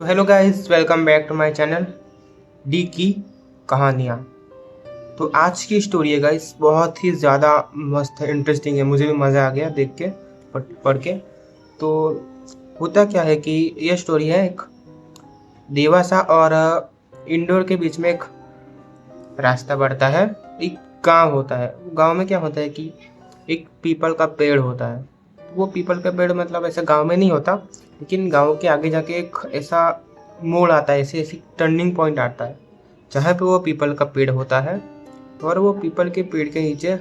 तो hello guys, welcome back to my channel D की कहानियाँ। तो आज की स्टोरी है गाइस, बहुत ही ज़्यादा मस्त है, इंटरेस्टिंग है। मुझे भी मज़ा आ गया देख के, पढ़ के। तो होता क्या है कि ये स्टोरी है एक देवासा और इंडोर के बीच में एक रास्ता बढ़ता है। एक गांव होता है। गांव में क्या होता है कि एक पीपल का पेड़ होता है। वो पीपल का पेड़ मतलब ऐसा गांव में नहीं होता, लेकिन गांव के आगे जाके एक ऐसा मोड़ आता है, ऐसे ऐसी टर्निंग पॉइंट आता है जहाँ पे वो पीपल का पेड़ होता है। और वो पीपल के पेड़ के नीचे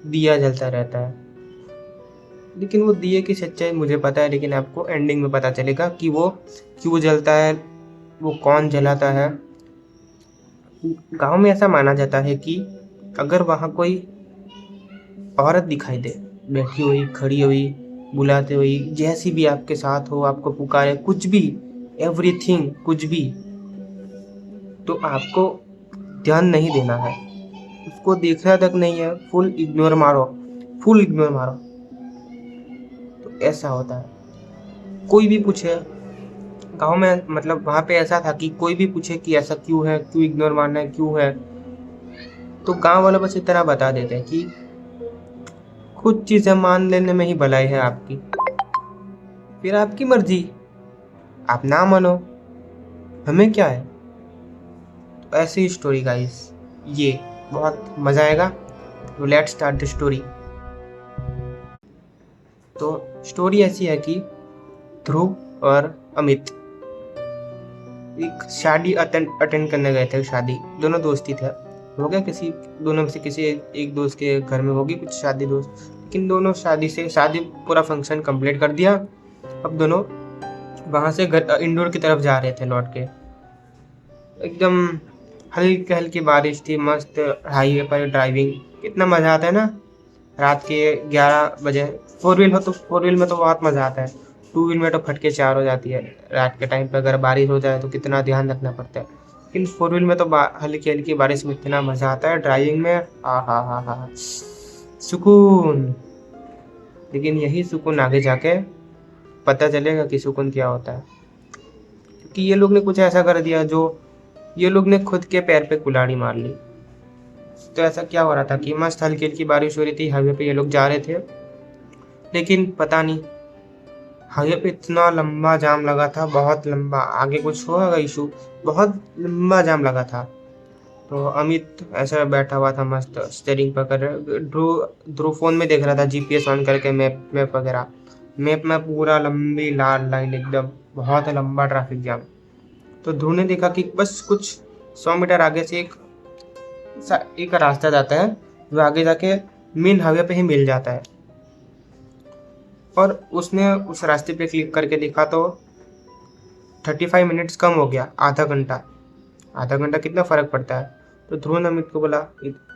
दिया जलता रहता है। लेकिन वो दिए की सच्चाई मुझे पता है, लेकिन आपको एंडिंग में पता चलेगा कि वो क्यों जलता है, वो कौन जलाता है। गांव में ऐसा माना जाता है कि अगर वहाँ कोई औरत दिखाई दे, बैठी हुई, खड़ी हुई, बुलाते हुई, जैसी भी आपके साथ हो, आपको पुकारे, कुछ भी, एवरीथिंग, कुछ भी, तो आपको ध्यान नहीं देना है, उसको देखना तक नहीं है, फुल इग्नोर मारो, फुल इग्नोर मारो। तो ऐसा होता है। कोई भी पूछे गांव में, मतलब वहां पे ऐसा था कि कोई भी पूछे कि ऐसा क्यों है, क्यों इग्नोर मारना है, क्यों है, तो गांव वाले बस इतना बता देते हैं कि कुछ चीजें मान लेने में ही भलाई है आपकी, फिर आपकी मर्जी, आप ना मानो, हमें क्या है। तो ऐसी ही स्टोरी गाइस, ये बहुत मजा आएगा। तो लेट्स स्टार्ट द स्टोरी। तो स्टोरी ऐसी है कि ध्रुव और अमित एक शादी अटेंड करने गए थे। शादी, दोनों दोस्ती थे। हो गया किसी, दोनों में से किसी एक दोस्त के घर में होगी कुछ शादी दोस्त, लेकिन दोनों शादी पूरा फंक्शन कंप्लीट कर दिया। अब दोनों वहां से घर इंडोर की तरफ जा रहे थे लौट के। एकदम हल्की हल्की बारिश थी, मस्त हाईवे पर ड्राइविंग, कितना मजा आता है ना। रात के 11 बजे, फोर व्हील में तो बहुत मजा आता है। टू व्हील में तो फटके चार हो जाती है। रात के टाइम पे अगर बारिश हो जाए तो कितना ध्यान रखना पड़ता है, लेकिन फोर व्हील में तो हल्की हल्की बारिश में इतना मजा आता है ड्राइविंग में। आ हा, सुकून। लेकिन यही सुकून आगे जाके पता चलेगा कि सुकून क्या होता है, क्योंकि ये लोग ने कुछ ऐसा कर दिया जो, ये लोग ने खुद के पैर पे कुल्हाड़ी मार ली। तो ऐसा क्या हो रहा था कि मस्त हल्की हल्की बारिश हो रही थी, हाईवे पे ये लोग जा रहे थे, लेकिन पता नहीं हाईवे पे इतना लंबा जाम लगा था, बहुत लंबा, आगे कुछ होगा इशू, बहुत लंबा जाम लगा था। तो अमित ऐसा बैठा हुआ था मस्त स्टेयरिंग पकड़, ध्रुव ध्रुव फोन में देख रहा था, जीपीएस ऑन करके, मैप मैप वगैरह। मैप में पूरा लंबी लाल लाइन, एकदम बहुत लंबा ट्रैफिक जाम। तो ध्रुव ने देखा कि बस कुछ 100 मीटर आगे से एक रास्ता जाता है जो आगे जाके मेन हाईवे पे ही मिल जाता है। और उसने उस रास्ते पे क्लिक करके देखा तो 35 मिनट्स कम हो गया, आधा घंटा। आधा घंटा कितना फर्क पड़ता है। तो ध्रुव ने अमित को बोला,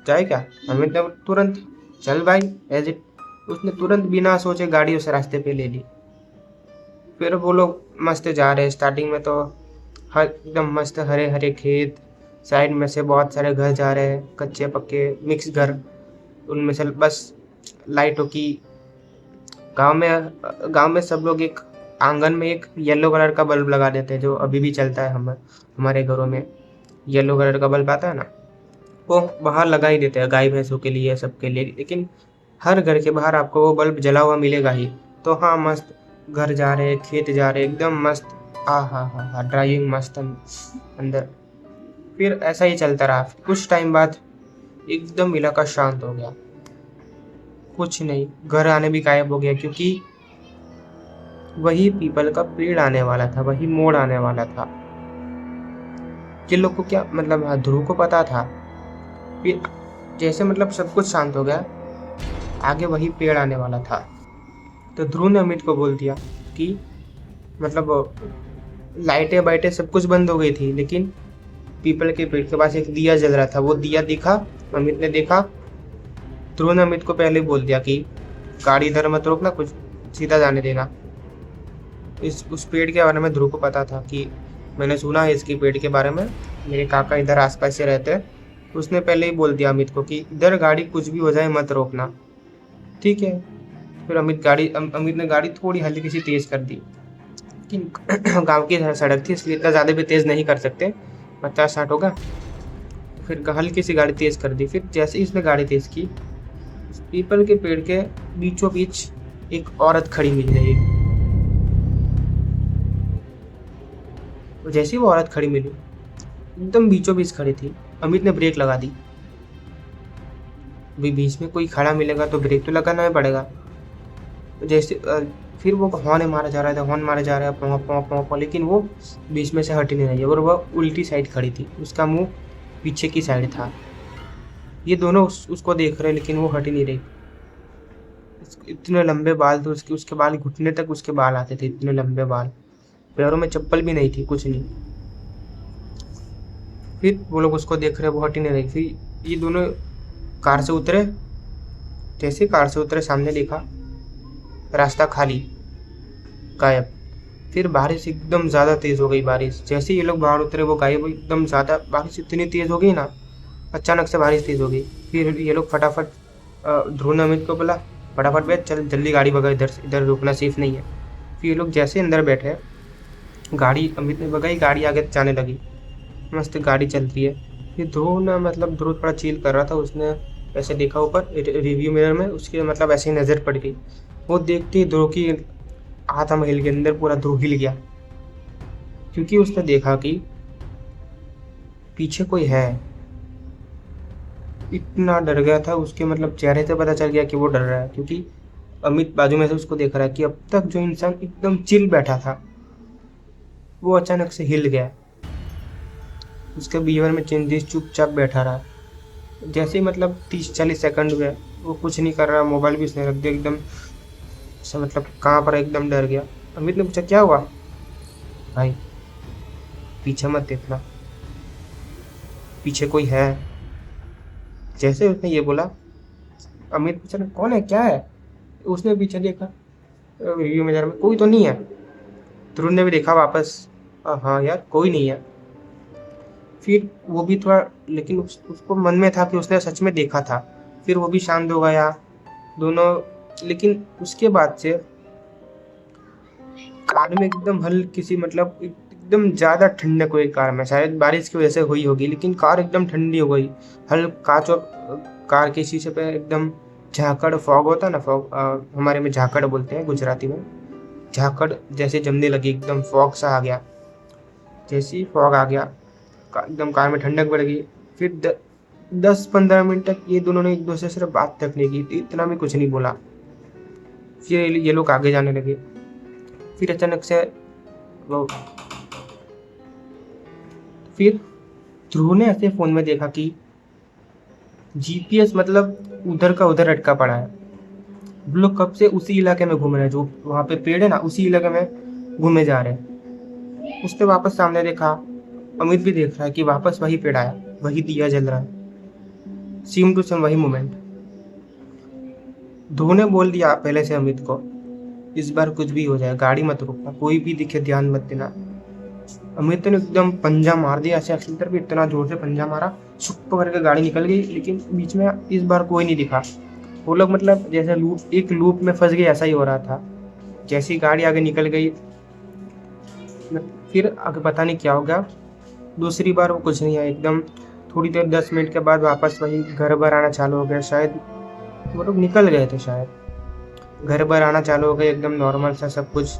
जाए क्या? अमित ने तुरंत, चल भाई, एज इट, उसने तुरंत बिना सोचे गाड़ी उस रास्ते पे ले ली। फिर वो लोग मस्त जा रहे। स्टार्टिंग में तो हर एकदम मस्त हरे हरे खेत, साइड में से बहुत सारे घर जा रहे हैं, कच्चे पक्के मिक्स घर। उनमें से बस लाइटों की, गांव में सब लोग एक आंगन में एक येलो कलर का बल्ब लगा देते हैं, जो अभी भी चलता है। हमारे घरों में येलो कलर का बल्ब आता है ना, वो बाहर लगा ही देते हैं, गाय भैंसों के लिए, सबके लिए। लेकिन हर घर के बाहर आपको वो बल्ब जला हुआ मिलेगा ही। तो हाँ, मस्त घर जा रहे, खेत जा रहे, एकदम मस्त। हा, ड्राइविंग मस्त अंदर। फिर ऐसा ही चलता रहा। कुछ टाइम बाद एकदम इलाका शांत हो गया, कुछ नहीं, घर आने भी गायब हो गया, क्योंकि वही पीपल का पेड़ आने वाला था, वही मोड़ आने वाला था। ये लोग को क्या मतलब, हाँ, ध्रुव को पता था। फिर जैसे मतलब सब कुछ शांत हो गया, आगे वही पेड़ आने वाला था। तो ध्रुव ने अमित को बोल दिया कि मतलब लाइटें बाइटें सब कुछ बंद हो गई थी, लेकिन पीपल के पेड़ के पास एक दिया जल रहा था। वो दिया दिखा, अमित ने देखा। ध्रुव ने अमित को पहले ही बोल दिया कि गाड़ी इधर मत रोकना, कुछ सीधा जाने देना। इस उस पेड़ के बारे में ध्रुव को पता था कि मैंने सुना है इसके पेड़ के बारे में, मेरे काका इधर आसपास से रहते हैं। उसने पहले ही बोल दिया अमित को कि इधर गाड़ी कुछ भी हो जाए मत रोकना, ठीक है। फिर अमित ने गाड़ी थोड़ी हल्की सी तेज कर दी। लेकिन गांव की सड़क थी इसलिए इतना ज़्यादा भी तेज़ नहीं कर सकते, 50-60 होगा। फिर हल्की सी गाड़ी तेज़ कर दी। फिर जैसे ही उसने गाड़ी तेज़ की, पीपल के पेड़ के बीचों बीच एक औरत खड़ी मिल गई। जैसे ही वो औरत खड़ी मिली, एकदम बीचों बीच खड़ी थी। अमित ने ब्रेक लगा दी। भी बीच में कोई खड़ा मिलेगा तो ब्रेक तो लगाना ही पड़ेगा। जैसे फिर वो हॉर्न मारा जा रहा था, हॉर्न मारा जा रहा है, पौ पौ पौ पौ, लेकिन वो बीच में से हट ही नहीं रही है और वह उल्टी साइड खड़ी थी। उसका मुंह पीछे की साइड था। ये दोनों उसको देख रहे लेकिन वो हट ही नहीं रही। इतने लंबे बाल थे उसके, उसके बाल घुटने तक उसके बाल आते थे, इतने लंबे बाल। पैरों में चप्पल भी नहीं थी, कुछ नहीं। फिर वो लोग उसको देख रहे, वो हट ही नहीं रही। फिर ये दोनों कार से उतरे। जैसे कार से उतरे, सामने देखा रास्ता खाली, गायब। फिर बारिश एकदम ज़्यादा तेज़ हो गई। बारिश जैसे ये लोग बाहर उतरे, वो गायब हुई। एकदम ज़्यादा बारिश इतनी तेज़ हो गई ना, अचानक से बारिश तेज़ हो गई। फिर ये लोग फटाफट ध्रुव ने अमित को बोला, फटाफट बैठ, चल जल्दी गाड़ी भगा, इधर इधर रुकना सेफ नहीं है। फिर ये लोग जैसे अंदर बैठे, गाड़ी अमित ने भगाई, गाड़ी आगे जाने लगी। मस्त गाड़ी चल रही है। फिर ध्रुव ने मतलब ध्रुव थोड़ा चिल कर रहा था, उसने ऐसे देखा ऊपर रिव्यू मिरर में, उसके मतलब ऐसे ही नज़र पड़ गई। वो देखते ही ध्रुव की आधा महल के अंदर पूरा ध्रुव हिल गया, क्योंकि उसने देखा कि पीछे कोई है। इतना डर गया था, उसके मतलब चेहरे से पता चल गया कि वो डर रहा है, क्योंकि अमित बाजू में से उसको देख रहा है कि अब तक जो इंसान एकदम चिल बैठा था वो अचानक से हिल गया। उसके बिहेवियर में चेंजेस, चुपचाप बैठा रहा। जैसे ही मतलब 30-40 सेकंड हुए, वो कुछ नहीं कर रहा, मोबाइल भी उसने रख दिया एकदम से, मतलब कहाँ पर एकदम डर गया। अमित ने पूछा, क्या हुआ भाई? पीछे मत देखना, पीछे कोई है। जैसे उसने ये बोला, अमित पूछा, कौन है, क्या है? उसने पीछे देखा, रिव्यू मिरर में कोई तो नहीं है। ध्रुव ने भी देखा वापस, हाँ यार कोई नहीं है। फिर वो भी थोड़ा, लेकिन उसको मन में था कि उसने सच में देखा था। फिर वो भी शांत हो गया दोनों। लेकिन उसके बाद से कार में एकदम हल्की सी, मतलब एकदम ज़्यादा ठंडक हुई कार में। शायद बारिश की वजह से हुई होगी, लेकिन कार एकदम ठंडी हो गई। हल्का कार के शीशे पे एकदम झाकड़, फॉग होता है ना, फॉग हमारे में झाकड़ बोलते हैं गुजराती में। झाकड़ जैसे जमने लगी, एकदम फॉग सा आ गया। जैसे ही फॉग आ गया, एकदम कार में ठंडक बढ़ गई। फिर 10-15 मिनट तक ये दोनों ने एक दूसरे से सिर्फ बात तक नहीं की, इतना भी कुछ नहीं बोला। फिर ये लोग आगे जाने लगे। फिर अचानक से वो, फिर ध्रुव ने ऐसे फोन में देखा कि जीपीएस मतलब उधर का उधर अटका पड़ा है। वो लोग कब से उसी इलाके में घूम रहे हैं, जो वहाँ पे पेड़ है ना, उसी इलाके में घूमे जा रहे हैं। उसने वापस सामने देखा, अमित भी देख रहा है कि वापस वही पेड़ आया, वही दिया जल रहा है, सेम टू सेम वही मोमेंट। ध्रुव ने बोल दिया पहले से अमित को, इस बार कुछ भी हो जाए गाड़ी मत रोकना, कोई भी दिखे ध्यान मत देना। अमित ने एकदम पंजा मार दिया, ऐसे एक्सीटर पे इतना जोर से पंजा मारा, छुप करके गाड़ी निकल गई। लेकिन बीच में इस बार कोई नहीं दिखा। वो लोग मतलब जैसे एक लूप में फंस गए, ऐसा ही हो रहा था। जैसी गाड़ी आगे निकल गई, फिर आगे पता नहीं क्या हो गया। दूसरी बार वो कुछ नहीं आया। एकदम थोड़ी देर, 10 मिनट के बाद वापस वही घर भर आना चालू हो गया। शायद वो लोग निकल गए थे, शायद घर भर आना चालू हो गए, एकदम नॉर्मल सा सब कुछ।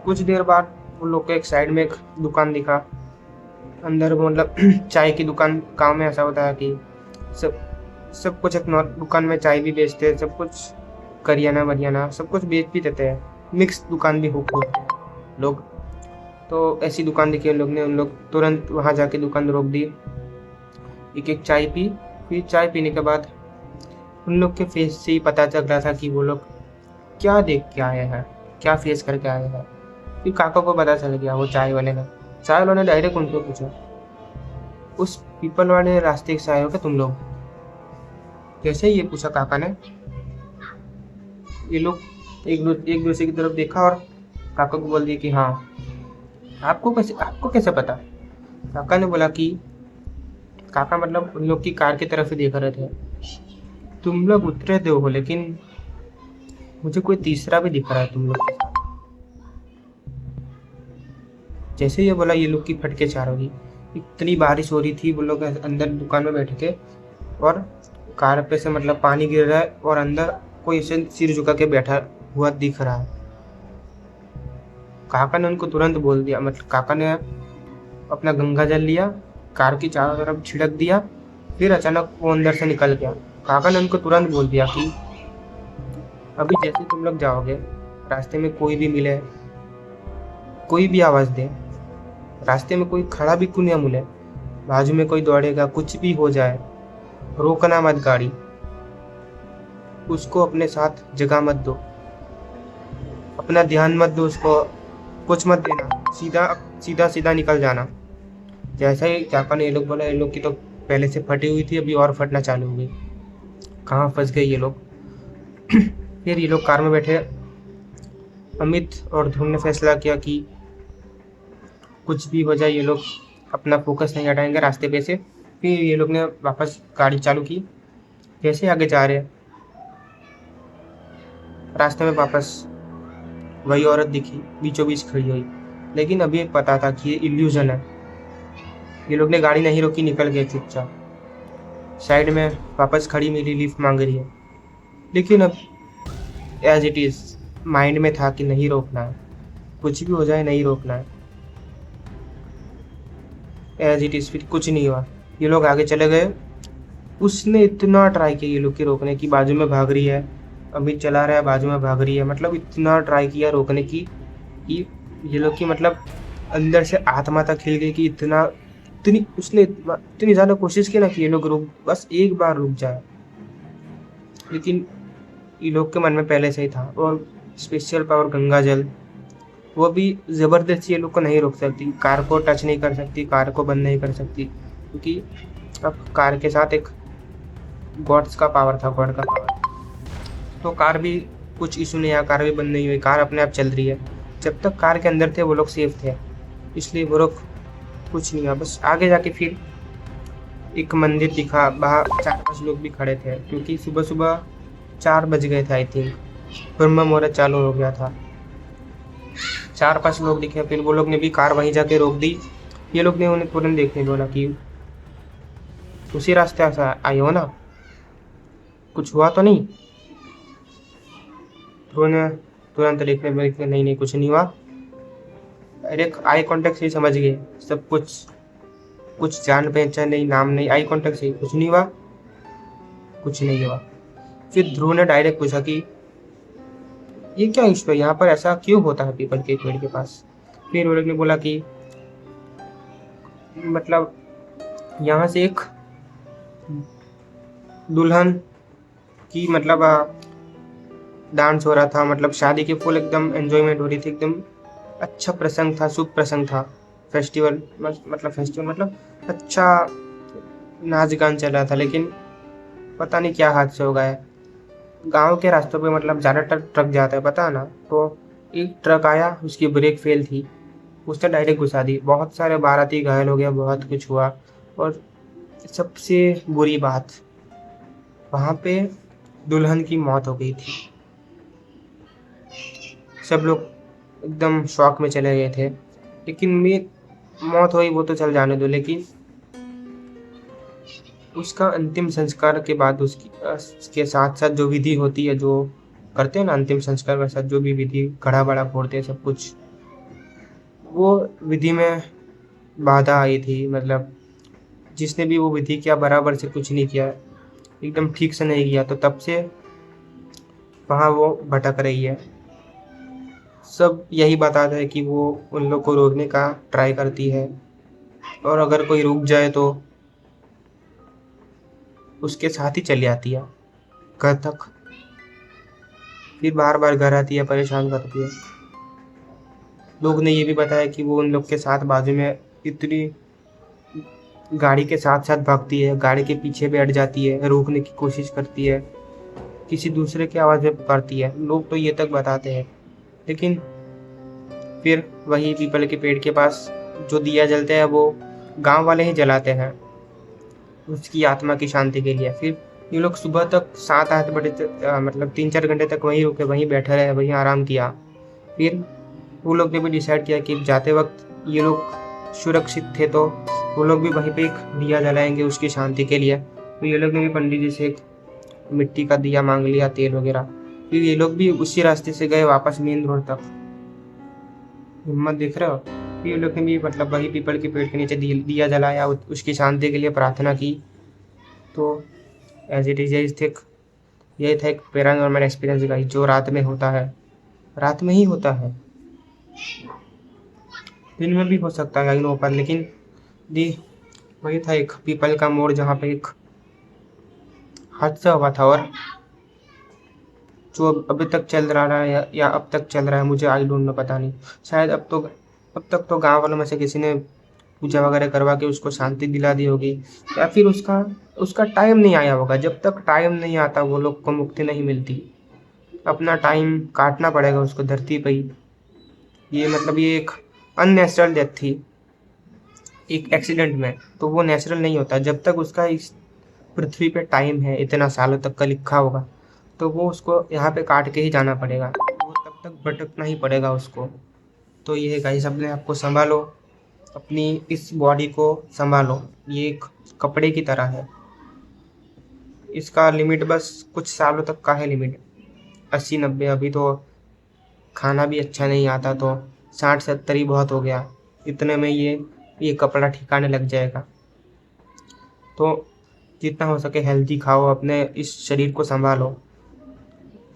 कुछ देर बाद उन लोग को एक साइड में एक दुकान दिखा। अंदर मतलब चाय की दुकान। गाँव में ऐसा होता है कि सब कुछ एक दुकान में चाय भी बेचते हैं, सब कुछ करियाना वरियाना सब कुछ बेच भी देते हैं। मिक्स दुकान भी हो लोग। तो ऐसी दुकान देखी उन लोग तुरंत वहाँ जाके दुकान रोक दी, एक एक चाय पी। फिर चाय पीने के बाद उन लोग के फेस से ही पता चल रहा था कि वो लोग क्या देख के आए हैं, क्या फेस करके आए हैं। फिर काका को पता चल गया, वो चाय वाले ने डायरेक्ट उनको पूछा, उस पीपल वाले रास्ते से आए हो क्या तुम लोग? जैसे ही ये पूछा काका ने, ये लोग एक दूसरे की तरफ देखा और काका को बोल दिया कि हाँ। आपको कैसे पता? काका ने बोला कि काका मतलब उन लोग की कार की तरफ ही देख रहे थे। तुम लोग उतरे थे हो, लेकिन मुझे कोई तीसरा भी दिख रहा है तुम लोग के साथ। जैसे ये बोला ये लोग की फटके चार होगी। इतनी बारिश हो रही थी, वो लोग अंदर दुकान में बैठे थे और कार पे से मतलब पानी गिर रहा है और अंदर कोई ऐसे सिर झुका के बैठा हुआ दिख रहा है। काका ने उनको तुरंत बोल दिया, मतलब काका ने अपना गंगा जल लिया, कार की चारों तरफ छिड़क दिया, फिर अचानक वो अंदर से निकल गया। काका ने उनको तुरंत बोल दिया कि अभी जैसे तुम लोग जाओगे, रास्ते में कोई भी मिले, कोई भी आवाज़ दे, रास्ते में कोई खड़ा भी क्यों ना मिले, बाजू में कोई दौड़ेगा, कुछ भी हो जाए, रोकना मत गाड़ी, उसको अपने साथ जगह मत दो, अपना ध्यान मत दो उसको, कुछ मत देना, सीधा सीधा सीधा निकल जाना। जैसा ही चापा ने ये लोग बोला, ये लोग की तो पहले से फटी हुई थी, अभी और फटना चालू हो गई। कहाँ फंस गए ये लोग। फिर ये लोग कार में बैठे। अमित और ध्रुव ने फैसला किया कि कुछ भी हो जाए ये लोग अपना फोकस नहीं हटाएंगे रास्ते पे से। फिर ये लोग ने वापस गाड़ी चालू की। जैसे आगे जा रहे, रास्ते में वापस वही औरत दिखी, बीचों बीच खड़ी हुई। लेकिन अभी पता था कि ये इल्यूजन है। ये लोग ने गाड़ी नहीं रोकी, निकल गए चुपचाप। साइड में वापस खड़ी मिली, लिफ्ट मांग रही है। लेकिन अब एज इट इज माइंड में था कि नहीं रोकना है, कुछ भी हो जाए नहीं रोकना है। एज इट इज फिर कुछ नहीं हुआ, ये लोग आगे चले गए। उसने इतना ट्राई किया ये लोग की रोकने की, बाजू में भाग रही है, अमित चला रहा है, बाजू में भाग रही है, मतलब इतना ट्राई किया रोकने की कि ये लोग की मतलब अंदर से आत्मा तक खिल गई कि उसने इतनी ज़्यादा कोशिश की ना कि ये लोग रुक, बस एक बार रुक जाए। लेकिन ये लोग के मन में पहले से ही था, और स्पेशल पावर गंगा जल, वो भी ज़बरदस्ती ये लोग को नहीं रोक सकती, कार को टच नहीं कर सकती, कार को बंद नहीं कर सकती, क्योंकि अब कार के साथ एक गॉड्स का पावर था, गॉड का पावर। तो कार भी कुछ इशू नहीं आया, कार भी बंद नहीं हुई, कार अपने आप चल रही है। जब तक कार के अंदर थे वो लोग सेफ थे, इसलिए वो लोग कुछ नहीं हुआ। बस आगे जाके फिर एक मंदिर दिखा, बाहर 4-5 लोग भी खड़े थे, क्योंकि सुबह सुबह 4 बज गए थे आई थिंक, ब्रह्म मुहूर्त चालू हो गया था। 4-5 लोग दिखे, फिर वो लोग ने भी कार वहीं जाके रोक दी। ये लोग ने उन्हें तुरंत देखने बोला कि उसी रास्ते से आई हो ना, कुछ हुआ तो नहीं। उन्होंने तुरंत देखने में नहीं नहीं कुछ नहीं हुआ। डायरेक्ट आई कांटेक्ट से समझ गए सब कुछ जान पहचान नहीं, नाम नहीं, आई कांटेक्ट से कुछ नहीं हुआ, कुछ नहीं हुआ। फिर ध्रुव ने डायरेक्ट पूछा कि ये क्या इशू है, यहाँ पर ऐसा क्यों होता है पीपल के पेड़ के पास। फिर वो लोग ने बोला कि मतलब यहाँ से एक दुल्हन की मतलब डांस हो रहा था, मतलब शादी की फुल एकदम एंजॉयमेंट हो रही थी, एकदम अच्छा प्रसंग था, शुभ प्रसंग था, फेस्टिवल मतलब अच्छा नाच गान चल रहा था। लेकिन पता नहीं क्या हादसा हो गया। गांव के रास्तों पे मतलब ज़्यादातर ट्रक जाता है, पता है ना, तो एक ट्रक आया, उसकी ब्रेक फेल थी, उसने डायरेक्ट घुसा दी, बहुत सारे बाराती घायल हो गया, बहुत कुछ हुआ। और सबसे बुरी बात, वहाँ पे दुल्हन की मौत हो गई थी। सब लोग एकदम शॉक में चले गए थे। लेकिन मौत हुई वो तो चल जाने दो, लेकिन उसका अंतिम संस्कार के बाद उसके साथ साथ जो विधि होती है, जो करते हैं ना अंतिम संस्कार के साथ जो भी विधि, घड़ा बड़ा फोड़ते हैं, सब कुछ, वो विधि में बाधा आई थी। मतलब जिसने भी वो विधि किया बराबर से कुछ नहीं किया, एकदम ठीक से नहीं किया, तो तब से वहाँ वो भटक रही है। सब यही बताता है कि वो उन लोग को रोकने का ट्राई करती है, और अगर कोई रुक जाए तो उसके साथ ही चली आती है घर तक, फिर बार बार घर आती है, परेशान करती है। लोग ने ये भी बताया कि वो उन लोग के साथ बाजू में इतनी गाड़ी के साथ साथ भागती है, गाड़ी के पीछे बैठ जाती है, रोकने की कोशिश करती है, किसी दूसरे की आवाज़ में पुकारती है। लोग तो ये तक बताते हैं। लेकिन फिर वही पीपल के पेड़ के पास जो दिया जलता है वो गांव वाले ही जलाते हैं उसकी आत्मा की शांति के लिए। फिर ये लोग सुबह तक 7-8 बजे तक मतलब 3-4 घंटे तक वहीं रुके, वहीं बैठे रहे, वहीं आराम किया। फिर वो लोग ने भी डिसाइड किया कि जाते वक्त ये लोग सुरक्षित थे, तो वो लोग भी वहीं पे एक दिया जलाएंगे उसकी शांति के लिए। तो ये लोग ने भी पंडित जी से एक मिट्टी का दिया मांग लिया, तेल वगैरह। फिर ये लोग भी उसी रास्ते से गए वापस मेन रोड तक। हिम्मत देख रहे हो? ये लोग ने भी मतलब वही पीपल के पेड़ के नीचे दिया जलाया, उसकी शांति के लिए प्रार्थना की। तो एज इट इज यही था एक पैरानॉर्मल एक्सपीरियंस गाइस, जो रात में होता है, रात में ही होता है, दिन में भी हो सकता है आई नो, पर लेकिन दी वही था एक पीपल का मोड़ जहाँ पे एक हादसा हुआ था, और जो अभी तक चल रहा है या अब तक चल रहा है, मुझे आई डोंट नो, पता नहीं। शायद अब तक तो गांव वालों में से किसी ने पूजा वगैरह करवा के उसको शांति दिला दी होगी, या फिर उसका उसका टाइम नहीं आया होगा। जब तक टाइम नहीं आता वो लोग को मुक्ति नहीं मिलती, अपना टाइम काटना पड़ेगा उसको धरती पे ही। ये मतलब ये एक अननेचुरल डेथ थी एक एक्सीडेंट में, तो वो नेचुरल नहीं होता। जब तक उसका इस पृथ्वी पे टाइम है, इतना सालों तक का लिखा होगा, तो वो उसको यहाँ पे काट के ही जाना पड़ेगा, वो तब तक भटकना ही पड़ेगा उसको। तो ये है गाइस, अपने आप को संभालो, अपनी इस बॉडी को संभालो, ये एक कपड़े की तरह है, इसका लिमिट बस कुछ सालों तक का है, लिमिट 80-90। अभी तो खाना भी अच्छा नहीं आता, तो 60-70 ही बहुत हो गया, इतने में ये कपड़ा ठिकाने लग जाएगा। तो जितना हो सके हेल्दी खाओ, अपने इस शरीर को संभालो,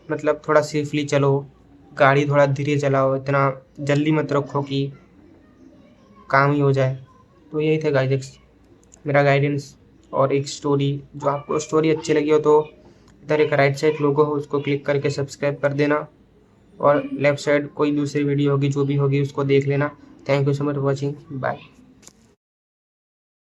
मतलब थोड़ा सेफली चलो, गाड़ी थोड़ा धीरे चलाओ, इतना जल्दी मत रखो कि काम ही हो जाए। तो यही थे गाइस मेरा गाइडेंस, और एक स्टोरी। जो आपको स्टोरी अच्छी लगी हो तो इधर एक राइट साइड लोगो हो, उसको क्लिक करके सब्सक्राइब कर देना, और लेफ्ट साइड कोई दूसरी वीडियो होगी जो भी होगी उसको देख लेना। Thank you so much for watching, bye.